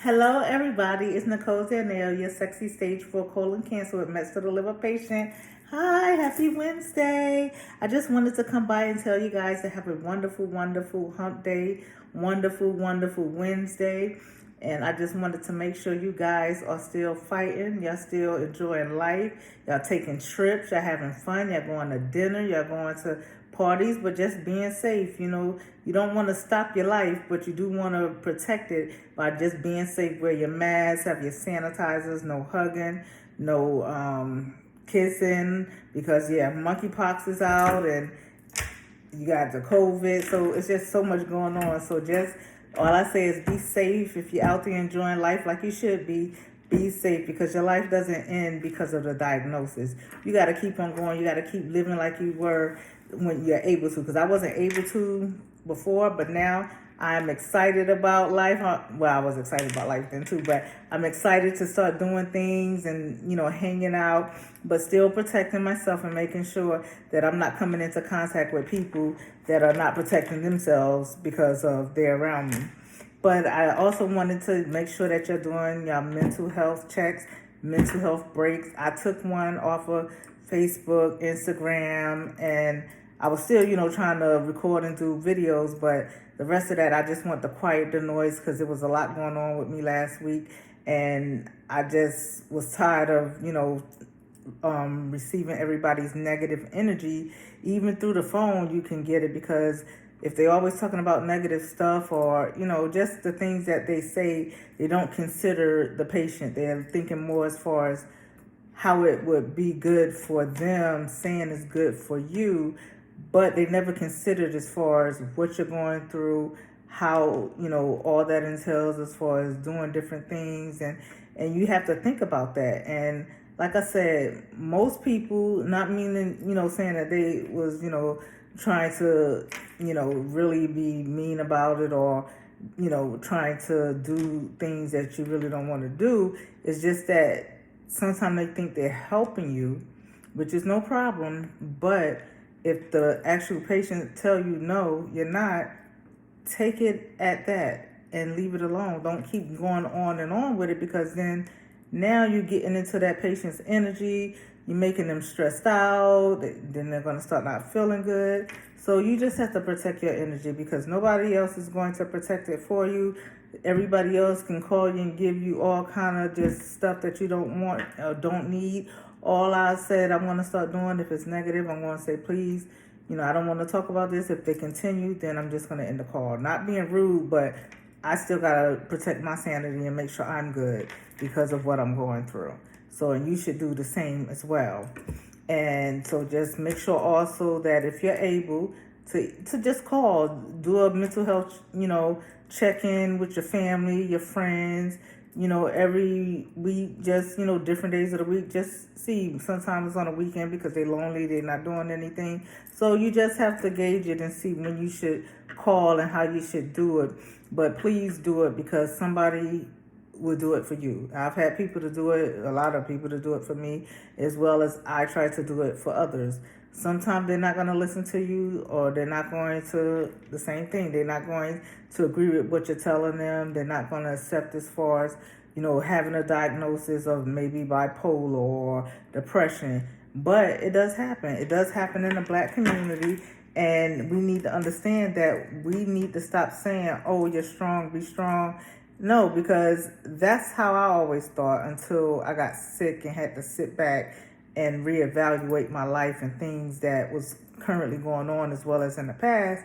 Hello, everybody. It's Nicole Danell, your sexy stage 4 colon cancer with Mets to the liver patient. Hi, happy Wednesday. I just wanted to come by and tell you guys to have a wonderful, wonderful hump day, wonderful, wonderful Wednesday. And I just wanted to make sure you guys are still fighting. Y'all still enjoying life. Y'all taking trips. Y'all having fun. Y'all going to dinner. Y'all going to parties, but just being safe. You don't want to stop your life, but you do want to protect it by just being safe. Wear your mask, have your sanitizers, no hugging, no kissing, because monkeypox is out and you got the COVID, so it's just so much going on. So just all I say is be safe. If you're out there enjoying life like you should be safe, because your life doesn't end because of the diagnosis. You got to keep on going. You got to keep living like you were when you're able to, because I wasn't able to before, but now I'm excited about life. Well, I was excited about life then too, but I'm excited to start doing things and, hanging out, but still protecting myself and making sure that I'm not coming into contact with people that are not protecting themselves because of they're around me. But I also wanted to make sure that you're doing your mental health checks, mental health breaks. I took one off of Facebook, Instagram, and I was still, trying to record and do videos, but the rest of that, I just want to quiet the noise because there was a lot going on with me last week, and I just was tired of, receiving everybody's negative energy. Even through the phone, you can get it, because if they're always talking about negative stuff or, just the things that they say, they don't consider the patient. They're thinking more as far as how it would be good for them, saying it's good for you, but they never considered as far as what you're going through, how, all that entails as far as doing different things. And you have to think about that. And like I said, most people, not meaning, saying that they was, trying to, really be mean about it, or, trying to do things that you really don't want to do. It's just that sometimes they think they're helping you, which is no problem. But if the actual patient tell you no, you're not, take it at that and leave it alone. Don't keep going on and on with it, because then now you're getting into that patient's energy. You're making them stressed out. Then they're going to start not feeling good. So you just have to protect your energy, because nobody else is going to protect it for you. Everybody else can call you and give you all kind of just stuff that you don't want or don't need. All I said I'm going to start doing, if it's negative, I'm going to say, please, I don't want to talk about this. If they continue, then I'm just going to end the call. Not being rude, but I still got to protect my sanity and make sure I'm good because of what I'm going through. So, and you should do the same as well. And so just make sure also that if you're able to just call, do a mental health, check in with your family, your friends, every week, just, different days of the week, just see. Sometimes it's on a weekend because they're lonely, they're not doing anything. So you just have to gauge it and see when you should call and how you should do it. But please do it, because somebody will do it for you. I've had people to do it, a lot of people to do it for me, as well as I try to do it for others. Sometimes they're not going to listen to you, or they're not going to, the same thing, they're not going to agree with what you're telling them. They're not going to accept as far as, having a diagnosis of maybe bipolar or depression. But it does happen. It does happen in the Black community. And we need to understand that we need to stop saying, oh, you're strong, be strong. No, because that's how I always thought, until I got sick and had to sit back and reevaluate my life and things that was currently going on as well as in the past.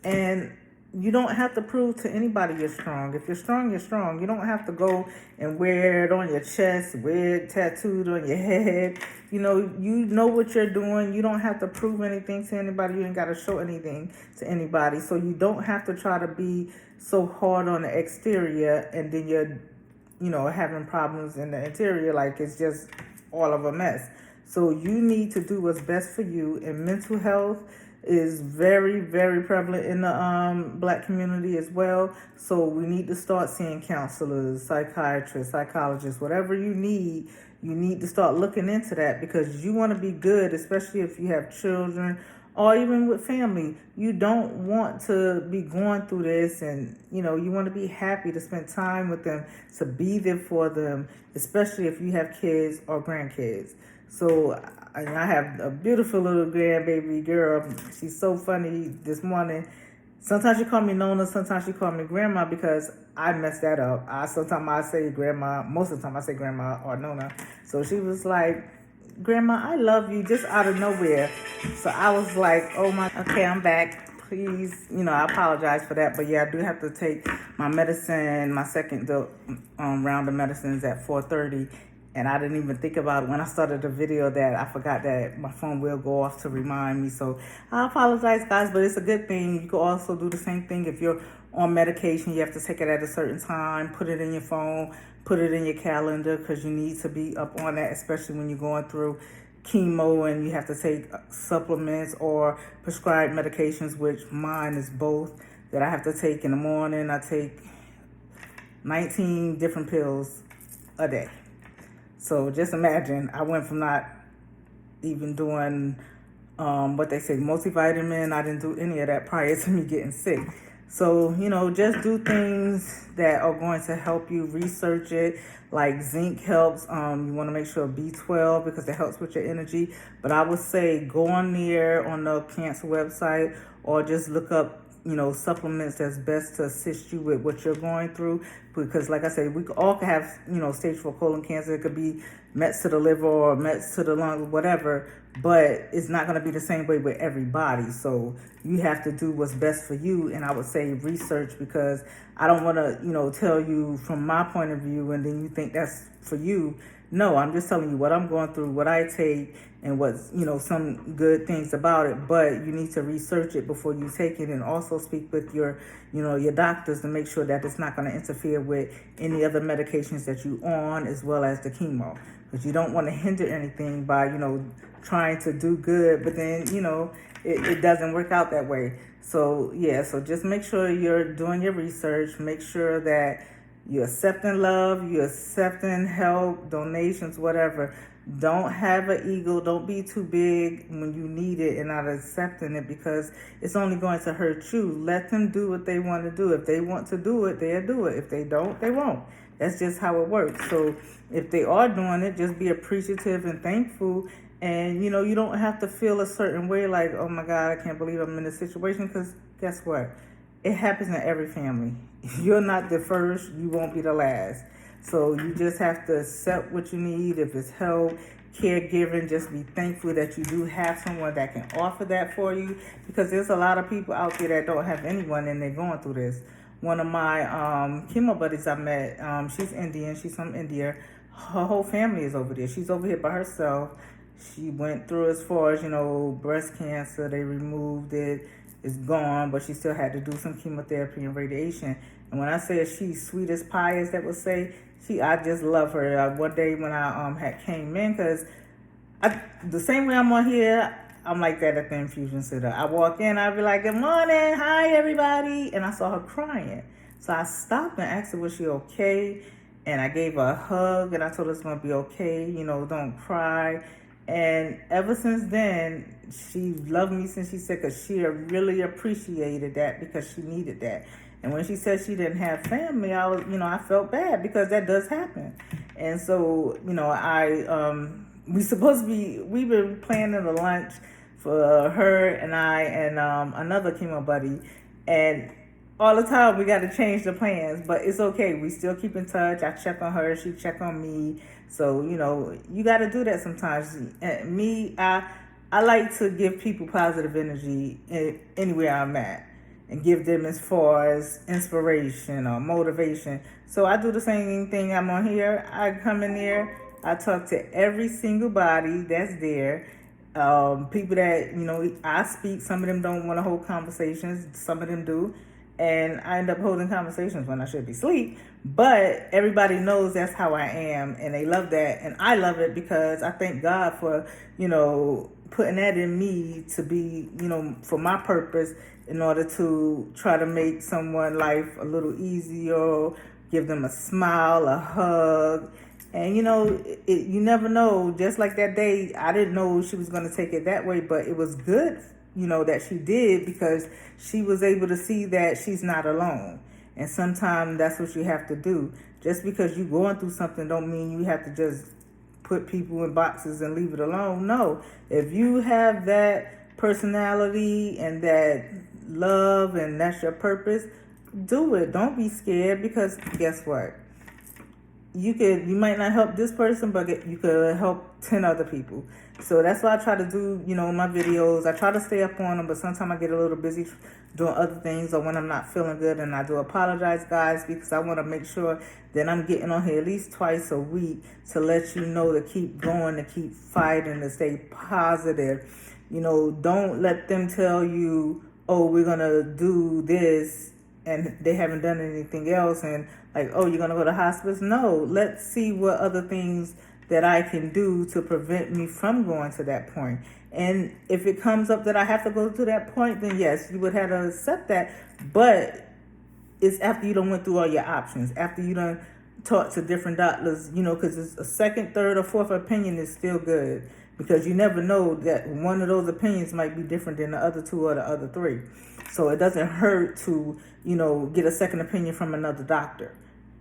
And you don't have to prove to anybody you're strong. If you're strong, you're strong. You don't have to go and wear it on your chest, wear it tattooed on your head. You know what you're doing. You don't have to prove anything to anybody. You ain't got to show anything to anybody. So you don't have to try to be so hard on the exterior, and then you're, having problems in the interior, like it's just all of a mess. So you need to do what's best for you. And mental health is very, very prevalent in the Black community as well. So we need to start seeing counselors, psychiatrists, psychologists, whatever you need to start looking into that, because you want to be good, especially if you have children or even with family. You don't want to be going through this, and you want to be happy to spend time with them, to be there for them, especially if you have kids or grandkids. So I have a beautiful little grandbaby girl. She's so funny. This morning, sometimes she call me Nona, sometimes she call me Grandma, because I mess that up. Sometimes I say Grandma, most of the time I say Grandma or Nona. So she was like, Grandma, I love you, just out of nowhere. So I was like, oh my, okay, I'm back. Please, I apologize for that. But yeah, I do have to take my medicine, my second round of medicines at 4:30. And I didn't even think about it when I started the video, that I forgot that my phone will go off to remind me. So I apologize, guys, but it's a good thing. You can also do the same thing if you're on medication. You have to take it at a certain time. Put it in your phone, put it in your calendar, because you need to be up on that, especially when you're going through chemo and you have to take supplements or prescribed medications, which mine is both, that I have to take in the morning. I take 19 different pills a day. So just imagine, I went from not even doing what they say, multivitamin. I didn't do any of that prior to me getting sick. So, just do things that are going to help you. Research it. Like zinc helps. You want to make sure B12, because it helps with your energy. But I would say go on there on the cancer website, or just look up supplements that's best to assist you with what you're going through. Because like I said, we all can have, stage 4 colon cancer. It could be mets to the liver or mets to the lung, whatever, but it's not going to be the same way with everybody. So you have to do what's best for you. And I would say research, because I don't want to, tell you from my point of view and then you think that's for you. No, I'm just telling you what I'm going through, what I take, and what's, some good things about it. But you need to research it before you take it, and also speak with your, your doctors to make sure that it's not going to interfere with any other medications that you on, as well as the chemo. Because you don't want to hinder anything by, trying to do good, but then, it doesn't work out that way. So, yeah, so just make sure you're doing your research. Make sure that you're accepting love, you're accepting help, donations, whatever. Don't have an ego. Don't be too big when you need it and not accepting it, because it's only going to hurt you. Let them do what they want to do. If they want to do it, they'll do it. If they don't, they won't. That's just how it works. So if they are doing it, just be appreciative and thankful. And, you don't have to feel a certain way like, oh my God, I can't believe I'm in this situation, because guess what? It happens in every family. You're not the first, you won't be the last. So you just have to accept what you need. If it's help, caregiving, just be thankful that you do have someone that can offer that for you, because there's a lot of people out there that don't have anyone and they're going through this. One of my chemo buddies I met, she's Indian, she's from India. Her whole family is over there. She's over here by herself. She went through as far as, breast cancer. They removed it. It's gone, but she still had to do some chemotherapy and radiation. And when I say she's sweet as pie, as that would say, I just love her. One day when I had came in, because the same way I'm on here, I'm like that at the infusion center. I walk in, I'd be like, good morning, hi everybody. And I saw her crying. So I stopped and asked her, was she okay? And I gave her a hug, and I told her it's going to be okay. Don't cry. And ever since then, she loved me since she said, because she really appreciated that, because she needed that. And when she said she didn't have family, I was, I felt bad, because that does happen. And so, we've been planning a lunch for her and I and another chemo buddy. And all the time we got to change the plans, but it's okay. We still keep in touch. I check on her, she check on me. So, you got to do that sometimes. Me, I like to give people positive energy anywhere I'm at, and give them as far as inspiration or motivation. So I do the same thing. I'm on here. I come in there. I talk to every single body that's there. People that, I speak. Some of them don't want to hold conversations. Some of them do. And I end up holding conversations when I should be asleep. But everybody knows that's how I am, and they love that. And I love it, because I thank God for, putting that in me to be, for my purpose, in order to try to make someone's life a little easier, give them a smile, a hug. And, you never know. Just like that day, I didn't know she was going to take it that way, but it was good that she did, because she was able to see that she's not alone. And sometimes that's what you have to do. Just because you're going through something don't mean you have to just put people in boxes and leave it alone. No, if you have that personality and that love and that's your purpose, do it. Don't be scared, because guess what? You might not help this person, but you could help 10 other people. So that's why I try to do, my videos. I try to stay up on them, but sometimes I get a little busy doing other things, or when I'm not feeling good. And I do apologize, guys, because I want to make sure that I'm getting on here at least twice a week to let you know to keep going, to keep fighting, to stay positive. Don't let them tell you, oh, we're going to do this, and they haven't done anything else, and like, oh, you're going to go to hospice? No, let's see what other things that I can do to prevent me from going to that point. And if it comes up that I have to go to that point, then yes, you would have to accept that. But it's after you done went through all your options, after you done talked to different doctors, because it's a second, third, or fourth opinion is still good, because you never know that one of those opinions might be different than the other two or the other three. So it doesn't hurt to, get a second opinion from another doctor.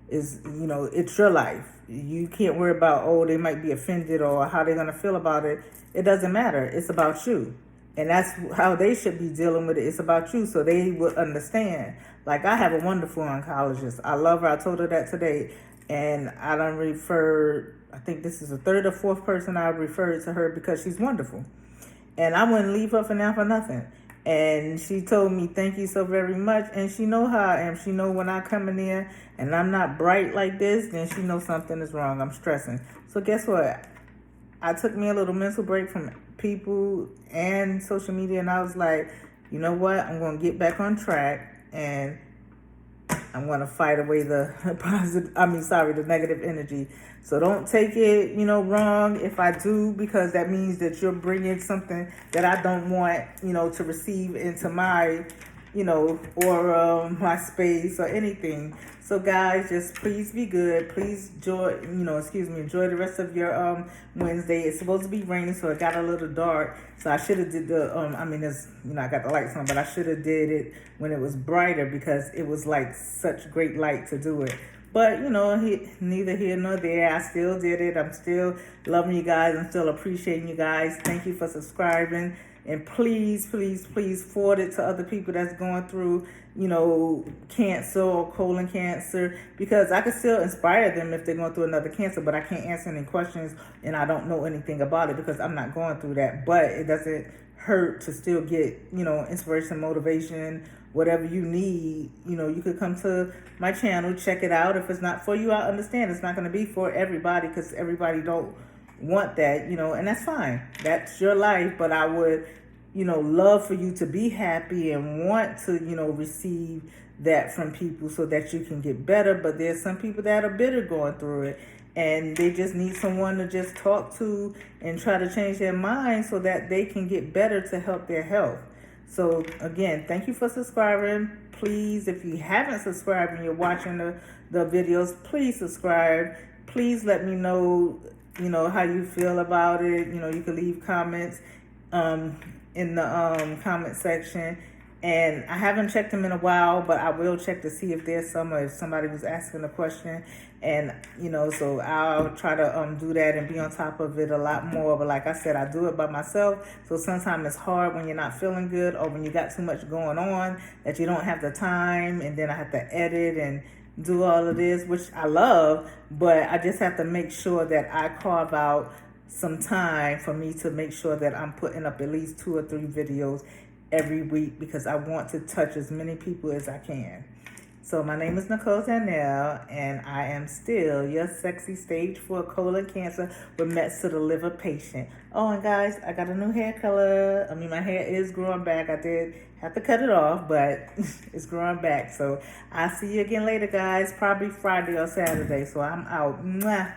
It's your life. You can't worry about, oh, they might be offended or how they're going to feel about it. It doesn't matter. It's about you. And that's how they should be dealing with it. It's about you, so they would understand. Like, I have a wonderful oncologist. I love her. I told her that today. And I done referred, I think this is the third or fourth person I referred to her, because she's wonderful. And I wouldn't leave her for nothing. And she told me, thank you so very much. And she know how I am. She know when I come in there and I'm not bright like this, then she knows something is wrong. I'm stressing. So guess what? I took me a little mental break from people and social media, and I was like, you know what? I'm going to get back on track, and I'm going to fight away the the negative energy. So don't take it, wrong if I do, because that means that you're bringing something that I don't want, to receive into my, or my space or anything. So guys, just please be good. Please enjoy the rest of your Wednesday. It's supposed to be raining, so it got a little dark. So I should have did the I got the lights on, but I should have did it when it was brighter, because it was like such great light to do it. But, neither here nor there. I still did it. I'm still loving you guys. I'm still appreciating you guys. Thank you for subscribing. And please, please, please forward it to other people that's going through, cancer or colon cancer, because I can still inspire them if they're going through another cancer, but I can't answer any questions, and I don't know anything about it because I'm not going through that. But it doesn't hurt to still get, inspiration, motivation, whatever you need. You could come to my channel, check it out. If it's not for you, I understand. It's not going to be for everybody, because everybody don't want that, and that's fine. That's your life. But I would, love for you to be happy and want to, receive that from people so that you can get better. But there's some people that are bitter going through it, and they just need someone to just talk to and try to change their mind so that they can get better to help their health. So again, thank you for subscribing. Please, if you haven't subscribed and you're watching the videos, please subscribe. Please let me know, how you feel about it. You can leave comments in the comment section. And I haven't checked them in a while, but I will check to see if there's some, or if somebody was asking a question. And, so I'll try to do that and be on top of it a lot more. But like I said, I do it by myself. So sometimes it's hard when you're not feeling good, or when you got too much going on that you don't have the time. And then I have to edit and do all of this, which I love. But I just have to make sure that I carve out some time for me to make sure that I'm putting up at least 2 or 3 videos every week, because I want to touch as many people as I can. So my name is Nicole Danell, and I am still your sexy stage 4 colon cancer with meds to the liver patient. Oh, and guys, I got a new hair color. My hair is growing back. I did have to cut it off, but it's growing back. So I'll see you again later, guys. Probably Friday or Saturday. So I'm out. Mwah.